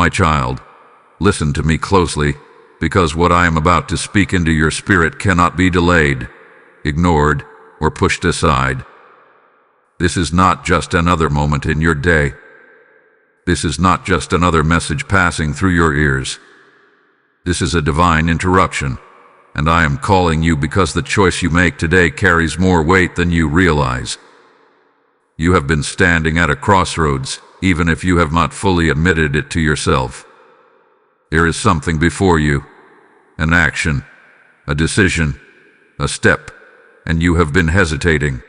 My child, listen to me closely, because what I am about to speak into your spirit cannot be delayed, ignored, or pushed aside. This is not just another moment in your day. This is not just another message passing through your ears. This is a divine interruption, and I am calling you because the choice you make today carries more weight than you realize. You have been standing at a crossroads, even if you have not fully admitted it to yourself. There is something before you, an action, a decision, a step, and you have been hesitating.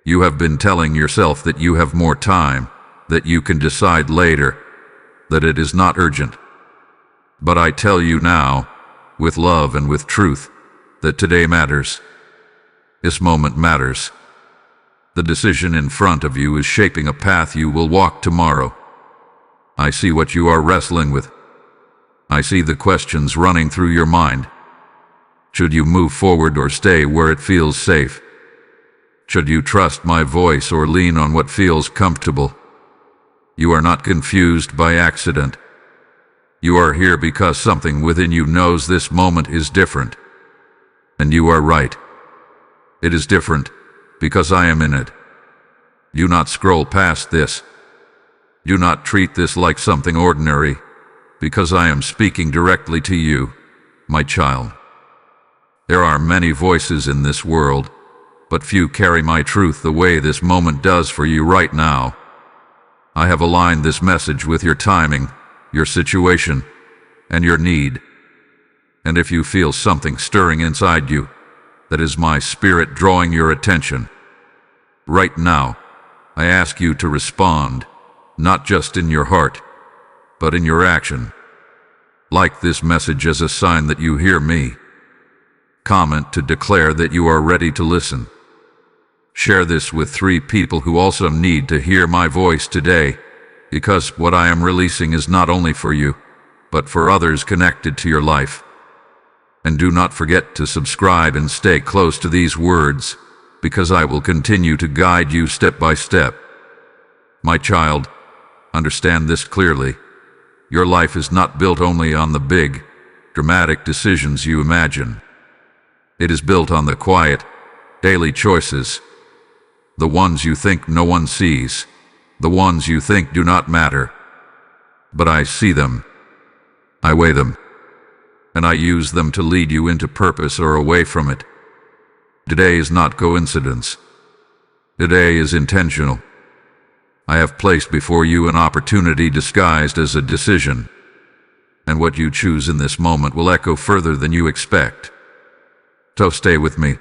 You have been telling yourself that you have more time, that you can decide later, that it is not urgent. But I tell you now, with love and with truth, that today matters. This moment matters. The decision in front of you is shaping a path you will walk tomorrow. I see what you are wrestling with. I see the questions running through your mind. Should you move forward or stay where it feels safe? Should you trust my voice or lean on what feels comfortable? You are not confused by accident. You are here because something within you knows this moment is different. And you are right. It is different because I am in it. Do not scroll past this. Do not treat this like something ordinary, because I am speaking directly to you, my child. There are many voices in this world, but few carry my truth the way this moment does for you right now. I have aligned this message with your timing, your situation, and your need. And if you feel something stirring inside you, that is my spirit drawing your attention. Right now, I ask you to respond, not just in your heart, but in your action. Like this message as a sign that you hear me. Comment to declare that you are ready to listen. Share this with 3 people who also need to hear my voice today, because what I am releasing is not only for you, but for others connected to your life. And do not forget to subscribe and stay close to these words, because I will continue to guide you step by step. My child, understand this clearly. Your life is not built only on the big, dramatic decisions you imagine. It is built on the quiet, daily choices, the ones you think no one sees, the ones you think do not matter. But I see them, I weigh them, and I use them to lead you into purpose or away from it. Today is not coincidence. Today is intentional. I have placed before you an opportunity disguised as a decision, and what you choose in this moment will echo further than you expect. So stay with me.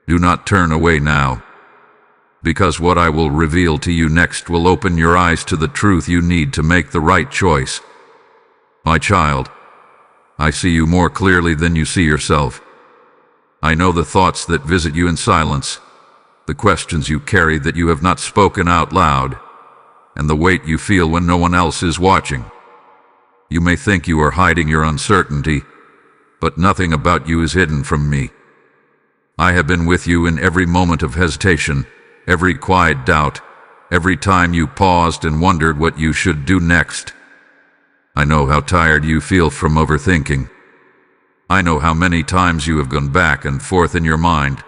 Do not turn away now, because what I will reveal to you next will open your eyes to the truth you need to make the right choice. My child, I see you more clearly than you see yourself. I know the thoughts that visit you in silence, the questions you carry that you have not spoken out loud, and the weight you feel when no one else is watching. You may think you are hiding your uncertainty, but nothing about you is hidden from me. I have been with you in every moment of hesitation, every quiet doubt, every time you paused and wondered what you should do next. I know how tired you feel from overthinking. I know how many times you have gone back and forth in your mind,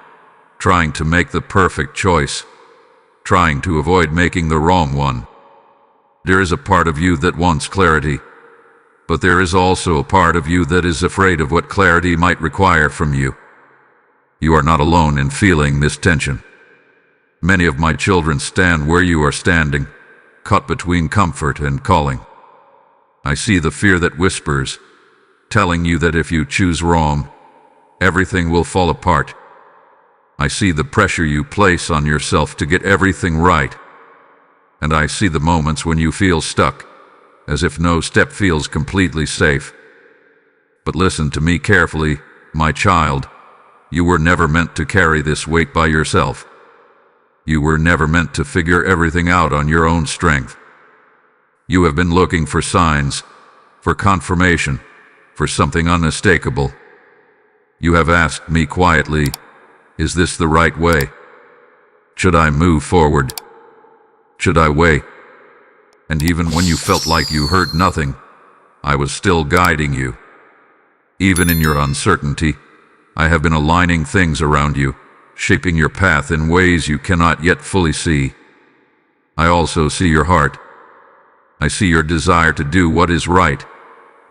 trying to make the perfect choice, trying to avoid making the wrong one. There is a part of you that wants clarity, but there is also a part of you that is afraid of what clarity might require from you. You are not alone in feeling this tension. Many of my children stand where you are standing, caught between comfort and calling. I see the fear that whispers, telling you that if you choose wrong, everything will fall apart. I see the pressure you place on yourself to get everything right. And I see the moments when you feel stuck, as if no step feels completely safe. But listen to me carefully, my child. You were never meant to carry this weight by yourself. You were never meant to figure everything out on your own strength. You have been looking for signs, for confirmation, for something unmistakable. You have asked me quietly, is this the right way? Should I move forward? Should I wait? And even when you felt like you heard nothing, I was still guiding you. Even in your uncertainty, I have been aligning things around you, shaping your path in ways you cannot yet fully see. I also see your heart. I see your desire to do what is right,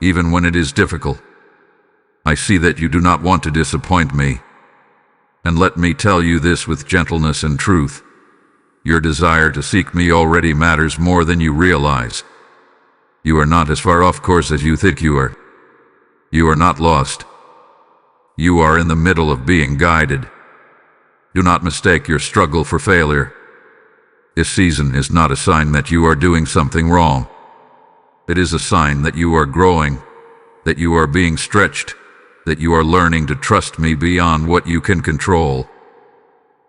even when it is difficult. I see that you do not want to disappoint me. And let me tell you this with gentleness and truth. Your desire to seek me already matters more than you realize. You are not as far off course as you think you are. You are not lost. You are in the middle of being guided. Do not mistake your struggle for failure. This season is not a sign that you are doing something wrong. It is a sign that you are growing, that you are being stretched, that you are learning to trust me beyond what you can control.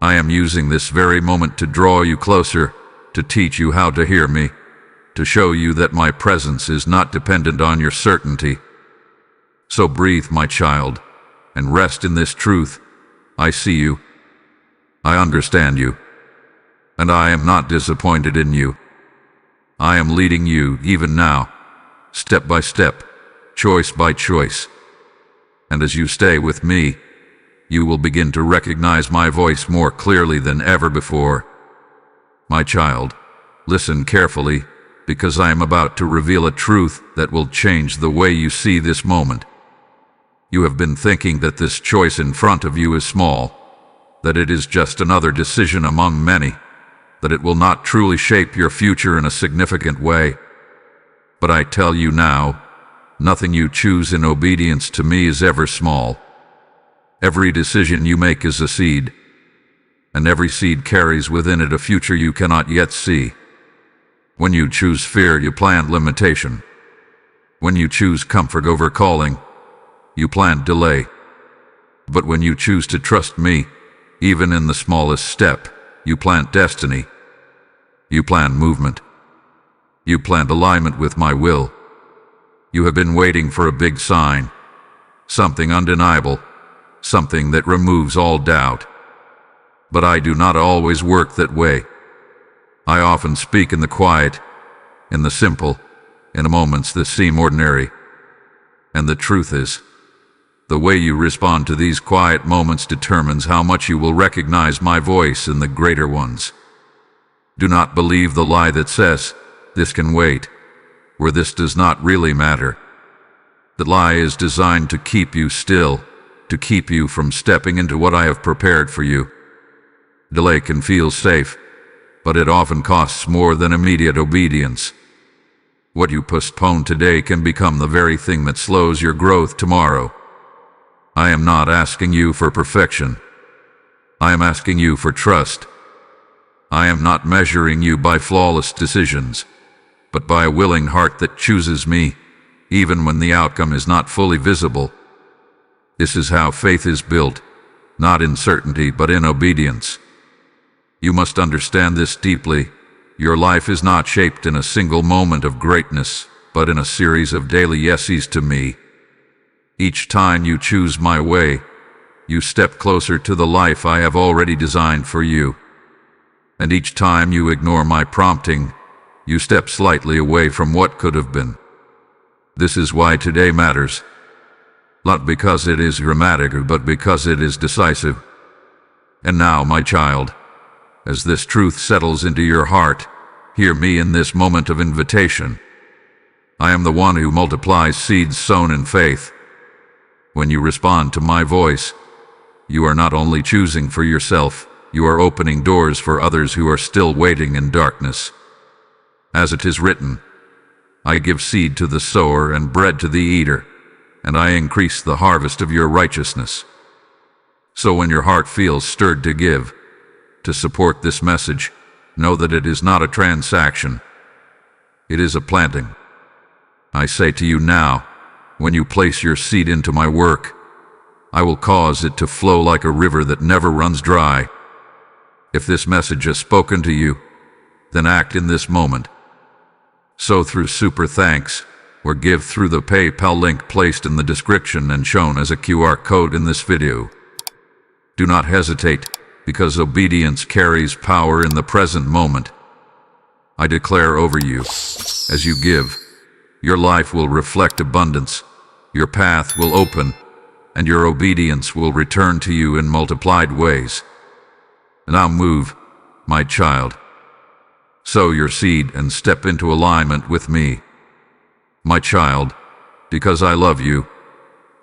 I am using this very moment to draw you closer, to teach you how to hear me, to show you that my presence is not dependent on your certainty. So breathe, my child, and rest in this truth. I see you. I understand you. And I am not disappointed in you. I am leading you, even now, step by step, choice by choice. And as you stay with me, you will begin to recognize my voice more clearly than ever before. My child, listen carefully, because I am about to reveal a truth that will change the way you see this moment. You have been thinking that this choice in front of you is small, that it is just another decision among many, that it will not truly shape your future in a significant way. But I tell you now, nothing you choose in obedience to me is ever small. Every decision you make is a seed, and every seed carries within it a future you cannot yet see. When you choose fear, you plant limitation. When you choose comfort over calling, you plant delay. But when you choose to trust me, even in the smallest step, you plant destiny. You plant movement. You plant alignment with my will. You have been waiting for a big sign, something undeniable, something that removes all doubt. But I do not always work that way. I often speak in the quiet, in the simple, in moments that seem ordinary. And the truth is, the way you respond to these quiet moments determines how much you will recognize my voice in the greater ones. Do not believe the lie that says, this can wait, or this does not really matter. The lie is designed to keep you still, to keep you from stepping into what I have prepared for you. Delay can feel safe, but it often costs more than immediate obedience. What you postpone today can become the very thing that slows your growth tomorrow. I am not asking you for perfection. I am asking you for trust. I am not measuring you by flawless decisions, but by a willing heart that chooses me, even when the outcome is not fully visible. This is how faith is built, not in certainty, but in obedience. You must understand this deeply. Your life is not shaped in a single moment of greatness, but in a series of daily yeses to me. Each time you choose my way, you step closer to the life I have already designed for you. And each time you ignore my prompting, you step slightly away from what could have been. This is why today matters. Not because it is dramatic, but because it is decisive. And now, my child, as this truth settles into your heart, hear me in this moment of invitation. I am the one who multiplies seeds sown in faith. When you respond to my voice, you are not only choosing for yourself, you are opening doors for others who are still waiting in darkness. As it is written, I give seed to the sower and bread to the eater, and I increase the harvest of your righteousness. So when your heart feels stirred to give, to support this message, know that it is not a transaction. It is a planting. I say to you now, when you place your seed into my work, I will cause it to flow like a river that never runs dry. If this message has spoken to you, then act in this moment. Sow through super thanks, or give through the PayPal link placed in the description and shown as a QR code in this video. Do not hesitate, because obedience carries power in the present moment. I declare over you, as you give, your life will reflect abundance, your path will open, and your obedience will return to you in multiplied ways. Now move, my child. Sow your seed and step into alignment with me. My child, because I love you,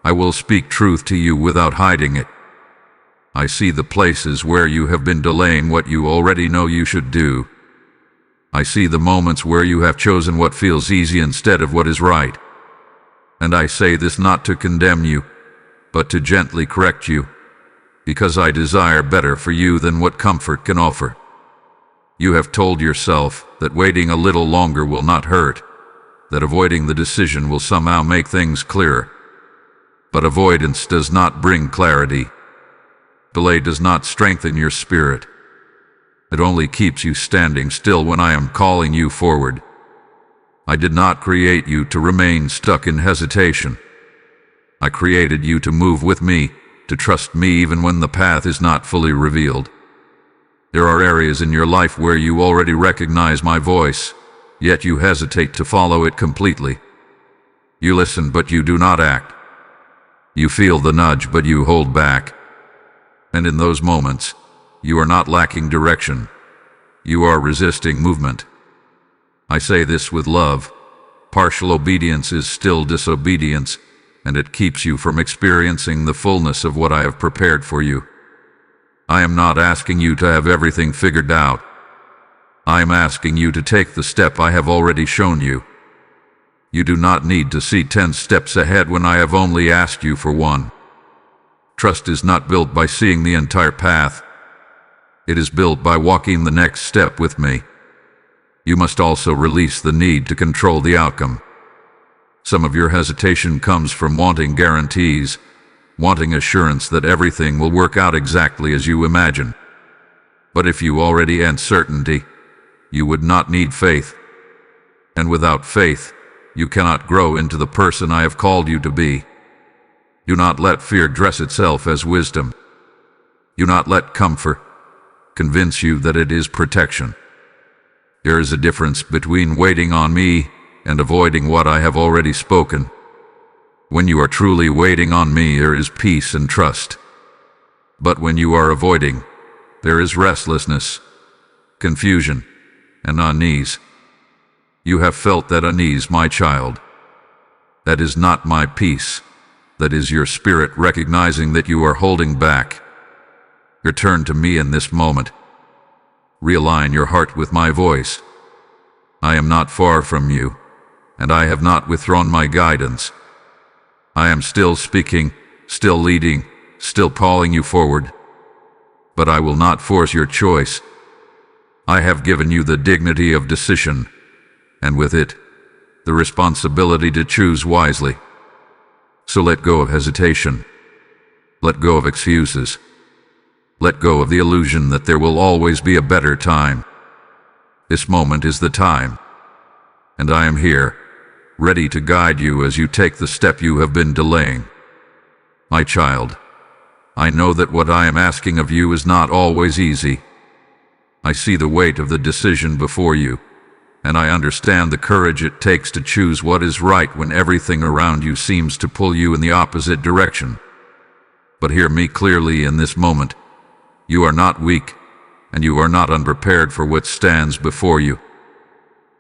I will speak truth to you without hiding it. I see the places where you have been delaying what you already know you should do. I see the moments where you have chosen what feels easy instead of what is right. And I say this not to condemn you, but to gently correct you, because I desire better for you than what comfort can offer. You have told yourself that waiting a little longer will not hurt, that avoiding the decision will somehow make things clearer. But avoidance does not bring clarity. Delay does not strengthen your spirit. It only keeps you standing still when I am calling you forward. I did not create you to remain stuck in hesitation. I created you to move with me, to trust me even when the path is not fully revealed. There are areas in your life where you already recognize my voice, yet you hesitate to follow it completely. You listen, but you do not act. You feel the nudge, but you hold back. And in those moments, you are not lacking direction. You are resisting movement. I say this with love. Partial obedience is still disobedience, and it keeps you from experiencing the fullness of what I have prepared for you. I am not asking you to have everything figured out. I am asking you to take the step I have already shown you. You do not need to see 10 steps ahead when I have only asked you for one. Trust is not built by seeing the entire path. It is built by walking the next step with me. You must also release the need to control the outcome. Some of your hesitation comes from wanting guarantees, wanting assurance that everything will work out exactly as you imagine. But if you already had certainty, you would not need faith. And without faith, you cannot grow into the person I have called you to be. Do not let fear dress itself as wisdom. Do not let comfort convince you that it is protection. There is a difference between waiting on me and avoiding what I have already spoken. When you are truly waiting on me, there is peace and trust. But when you are avoiding, there is restlessness, confusion, and unease. You have felt that unease, my child. That is not my peace. That is your spirit recognizing that you are holding back. Return to me in this moment. Realign your heart with my voice. I am not far from you, and I have not withdrawn my guidance. I am still speaking, still leading, still calling you forward. But I will not force your choice. I have given you the dignity of decision, and with it, the responsibility to choose wisely. So let go of hesitation. Let go of excuses. Let go of the illusion that there will always be a better time. This moment is the time, and I am here, ready to guide you as you take the step you have been delaying. My child, I know that what I am asking of you is not always easy. I see the weight of the decision before you, and I understand the courage it takes to choose what is right when everything around you seems to pull you in the opposite direction. But hear me clearly in this moment. You are not weak, and you are not unprepared for what stands before you.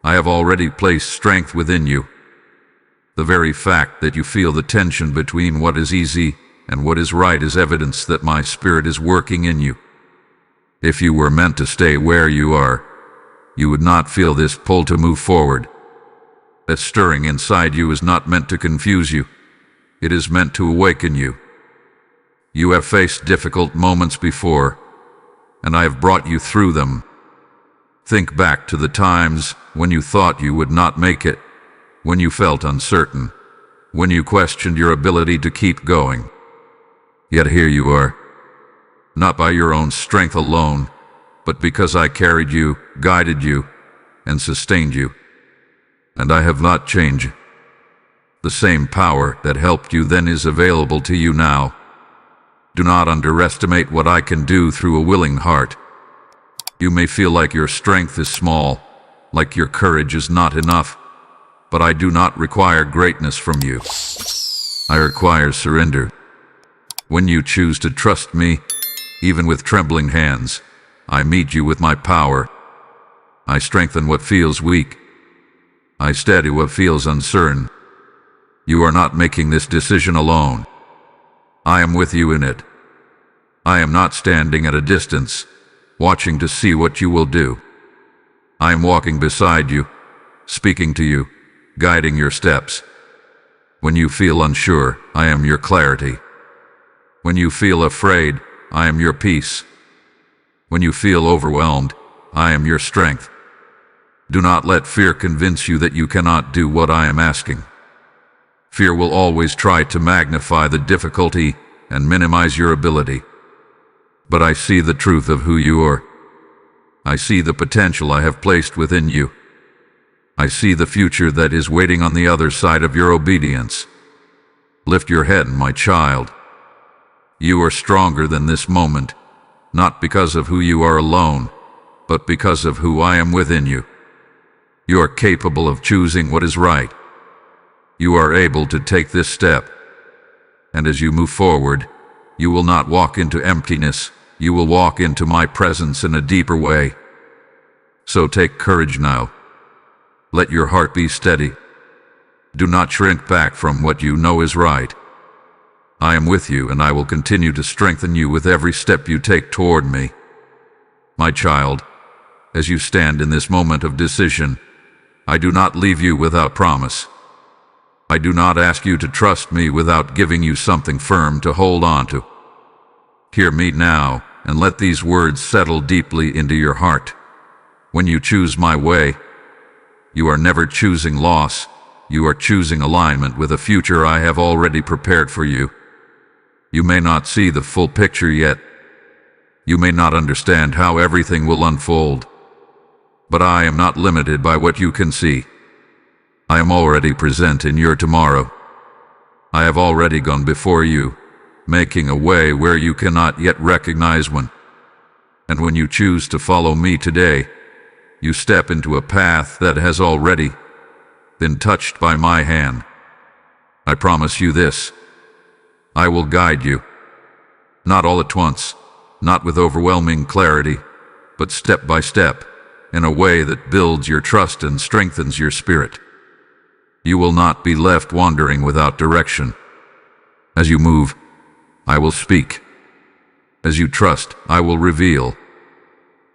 I have already placed strength within you. The very fact that you feel the tension between what is easy and what is right is evidence that my spirit is working in you. If you were meant to stay where you are, you would not feel this pull to move forward. That stirring inside you is not meant to confuse you. It is meant to awaken you. You have faced difficult moments before, and I have brought you through them. Think back to the times when you thought you would not make it, when you felt uncertain, when you questioned your ability to keep going. Yet here you are, not by your own strength alone, but because I carried you, guided you, and sustained you. And I have not changed. The same power that helped you then is available to you now. Do not underestimate what I can do through a willing heart. You may feel like your strength is small, like your courage is not enough. But I do not require greatness from you. I require surrender. When you choose to trust me, even with trembling hands, I meet you with my power. I strengthen what feels weak. I steady what feels uncertain. You are not making this decision alone. I am with you in it. I am not standing at a distance, watching to see what you will do. I am walking beside you, speaking to you, guiding your steps. When you feel unsure, I am your clarity. When you feel afraid, I am your peace. When you feel overwhelmed, I am your strength. Do not let fear convince you that you cannot do what I am asking. Fear will always try to magnify the difficulty and minimize your ability. But I see the truth of who you are. I see the potential I have placed within you. I see the future that is waiting on the other side of your obedience. Lift your head, my child. You are stronger than this moment, not because of who you are alone, but because of who I am within you. You are capable of choosing what is right. You are able to take this step. And as you move forward, you will not walk into emptiness. You will walk into my presence in a deeper way. So take courage now. Let your heart be steady. Do not shrink back from what you know is right. I am with you, and I will continue to strengthen you with every step you take toward me. My child, as you stand in this moment of decision, I do not leave you without promise. I do not ask you to trust me without giving you something firm to hold on to. Hear me now, and let these words settle deeply into your heart. When you choose my way, you are never choosing loss. You are choosing alignment with a future I have already prepared for you. You may not see the full picture yet. You may not understand how everything will unfold. But I am not limited by what you can see. I am already present in your tomorrow. I have already gone before you, making a way where you cannot yet recognize one. And when you choose to follow me today, you step into a path that has already been touched by my hand. I promise you this. I will guide you. Not all at once, not with overwhelming clarity, but step by step, in a way that builds your trust and strengthens your spirit. You will not be left wandering without direction. As you move, I will speak. As you trust, I will reveal.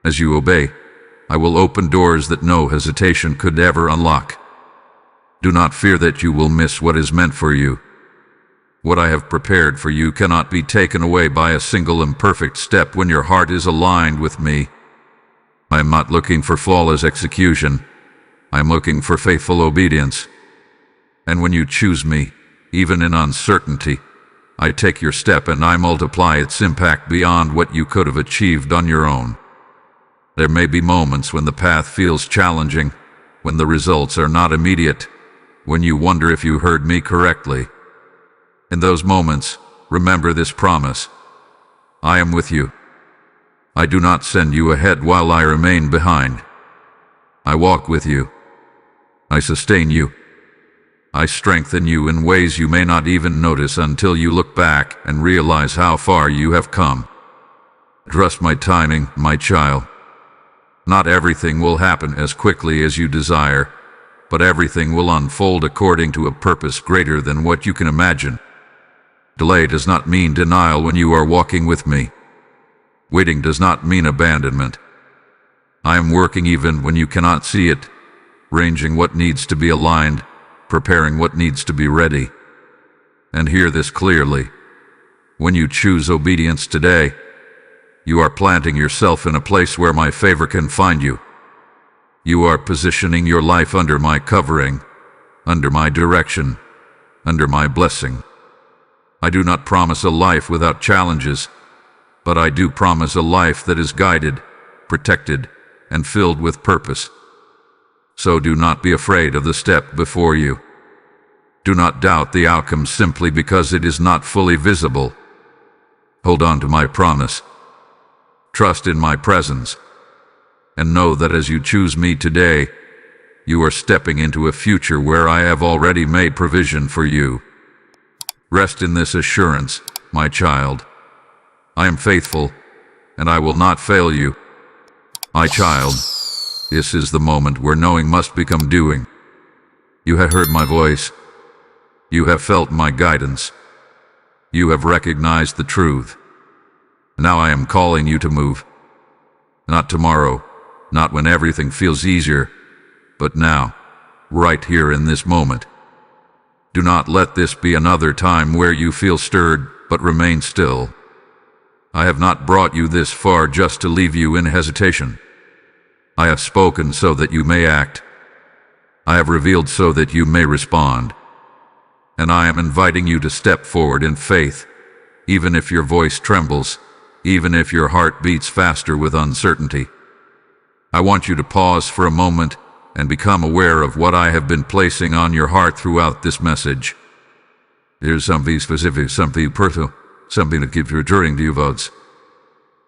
As you obey, I will open doors that no hesitation could ever unlock. Do not fear that you will miss what is meant for you. What I have prepared for you cannot be taken away by a single imperfect step when your heart is aligned with me. I am not looking for flawless execution. I am looking for faithful obedience. And when you choose me, even in uncertainty, I take your step and I multiply its impact beyond what you could have achieved on your own. There may be moments when the path feels challenging, when the results are not immediate, when you wonder if you heard me correctly. In those moments, remember this promise. I am with you. I do not send you ahead while I remain behind. I walk with you. I sustain you. I strengthen you in ways you may not even notice until you look back and realize how far you have come. Trust my timing, my child. Not everything will happen as quickly as you desire, but everything will unfold according to a purpose greater than what you can imagine. Delay does not mean denial when you are walking with me. Waiting does not mean abandonment. I am working even when you cannot see it, arranging what needs to be aligned, preparing what needs to be ready. And hear this clearly. When you choose obedience today, you are planting yourself in a place where my favor can find you. You are positioning your life under my covering, under my direction, under my blessing. I do not promise a life without challenges, but I do promise a life that is guided, protected, and filled with purpose. So do not be afraid of the step before you. Do not doubt the outcome simply because it is not fully visible. Hold on to my promise. Trust in my presence. And know that as you choose me today, You are stepping into a future where I have already made provision for you. Rest in this assurance, my child. I am faithful, and I will not fail you. My child, this is the moment where knowing must become doing. You have heard my voice. You have felt my guidance. You have recognized the truth. Now I am calling you to move. Not tomorrow, not when everything feels easier, but now, right here in this moment. Do not let this be another time where you feel stirred, but remain still. I have not brought you this far just to leave you in hesitation. I have spoken so that you may act. I have revealed so that you may respond. And I am inviting you to step forward in faith, even if your voice trembles, even if your heart beats faster with uncertainty. I want you to pause for a moment and become aware of what I have been placing on your heart throughout this message. There's something specific, something personal, something to keep returning to your votes.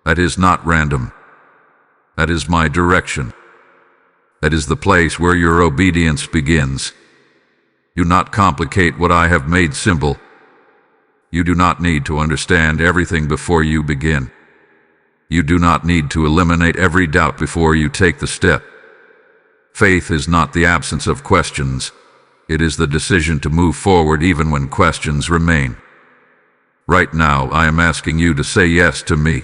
That is not random. That is my direction. That is the place where your obedience begins. Do not complicate what I have made simple. You do not need to understand everything before you begin. You do not need to eliminate every doubt before you take the step. Faith is not the absence of questions. It is the decision to move forward even when questions remain. Right now, I am asking you to say yes to me.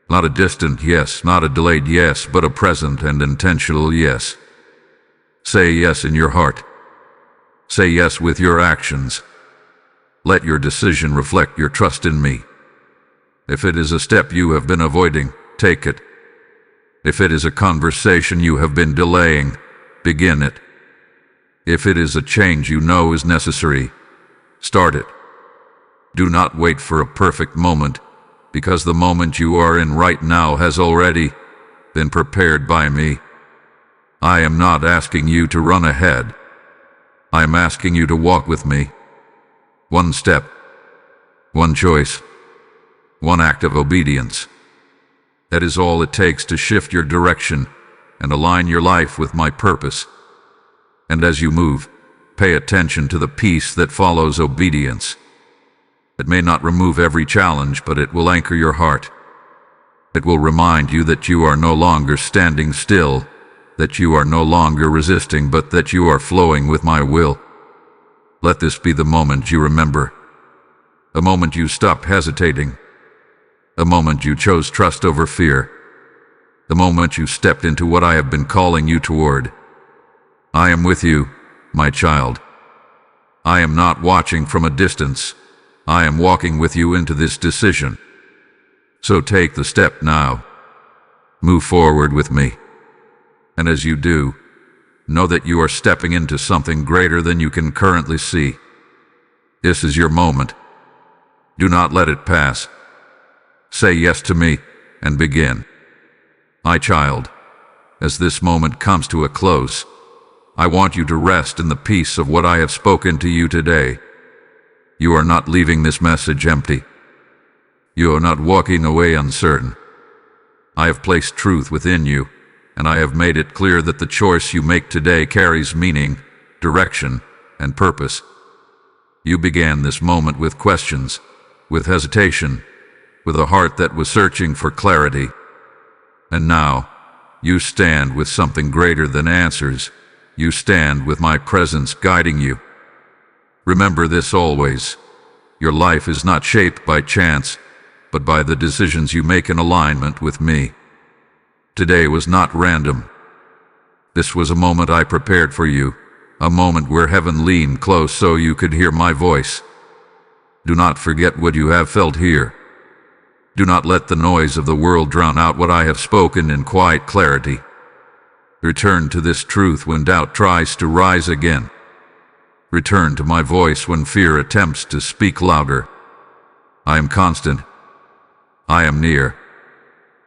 Not a distant yes, not a delayed yes, but a present and intentional yes. Say yes in your heart. Say yes with your actions. Let your decision reflect your trust in me. If it is a step you have been avoiding, take it. If it is a conversation you have been delaying, begin it. If it is a change you know is necessary, start it. Do not wait for a perfect moment, because the moment you are in right now has already been prepared by me. I am not asking you to run ahead. I am asking you to walk with me. One step, one choice, one act of obedience. That is all it takes to shift your direction and align your life with my purpose. And as you move, pay attention to the peace that follows obedience. It may not remove every challenge, but it will anchor your heart. It will remind you that you are no longer standing still, that you are no longer resisting, but that you are flowing with my will. Let this be the moment you remember. The moment you stopped hesitating. The moment you chose trust over fear. The moment you stepped into what I have been calling you toward. I am with you, my child. I am not watching from a distance. I am walking with you into this decision. So take the step now. Move forward with me. And as you do, know that you are stepping into something greater than you can currently see. This is your moment. Do not let it pass. Say yes to me and begin. My child, as this moment comes to a close, I want you to rest in the peace of what I have spoken to you today. You are not leaving this message empty. You are not walking away uncertain. I have placed truth within you, and I have made it clear that the choice you make today carries meaning, direction, and purpose. You began this moment with questions, with hesitation, with a heart that was searching for clarity. And now, you stand with something greater than answers. You stand with my presence guiding you. Remember this always. Your life is not shaped by chance, but by the decisions you make in alignment with me. Today was not random. This was a moment I prepared for you, a moment where heaven leaned close so you could hear my voice. Do not forget what you have felt here. Do not let the noise of the world drown out what I have spoken in quiet clarity. Return to this truth when doubt tries to rise again. Return to my voice when fear attempts to speak louder. I am constant. I am near.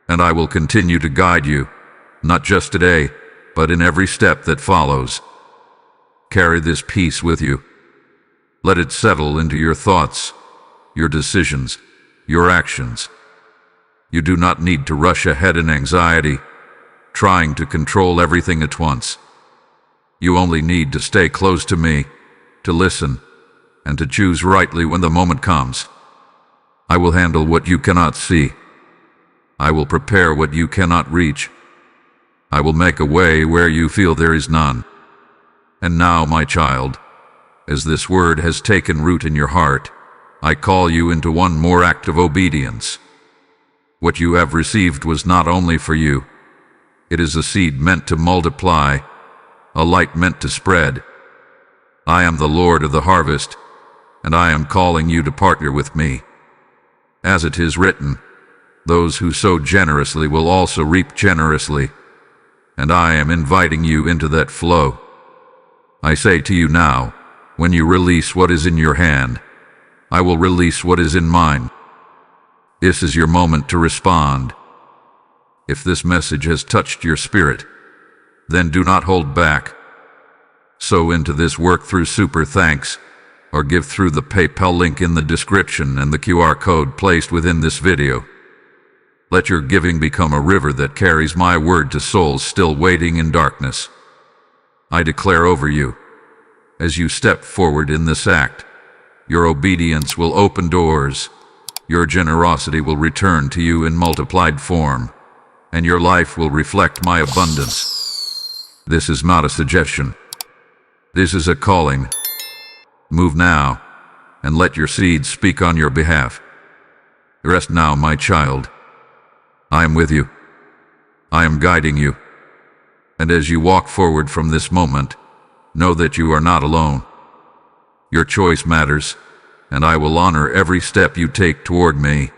And I will continue to guide you, not just today, but in every step that follows. Carry this peace with you. Let it settle into your thoughts, your decisions, your actions. You do not need to rush ahead in anxiety, trying to control everything at once. You only need to stay close to me, to listen, and to choose rightly when the moment comes. I will handle what you cannot see. I will prepare what you cannot reach. I will make a way where you feel there is none. And now, my child, as this word has taken root in your heart, I call you into one more act of obedience. What you have received was not only for you. It is a seed meant to multiply, a light meant to spread. I am the Lord of the harvest, and I am calling you to partner with me. As it is written, those who sow generously will also reap generously, and I am inviting you into that flow. I say to you now, when you release what is in your hand, I will release what is in mine. This is your moment to respond. If this message has touched your spirit, then do not hold back. Sow into this work through Super Thanks, or give through the PayPal link in the description and the QR code placed within this video. Let your giving become a river that carries my word to souls still waiting in darkness. I declare over you, as you step forward in this act, your obedience will open doors, your generosity will return to you in multiplied form, and your life will reflect my abundance. This is not a suggestion. This is a calling. Move now, and let your seeds speak on your behalf. Rest now, my child. I am with you. I am guiding you. And as you walk forward from this moment, know that you are not alone. Your choice matters, and I will honor every step you take toward me.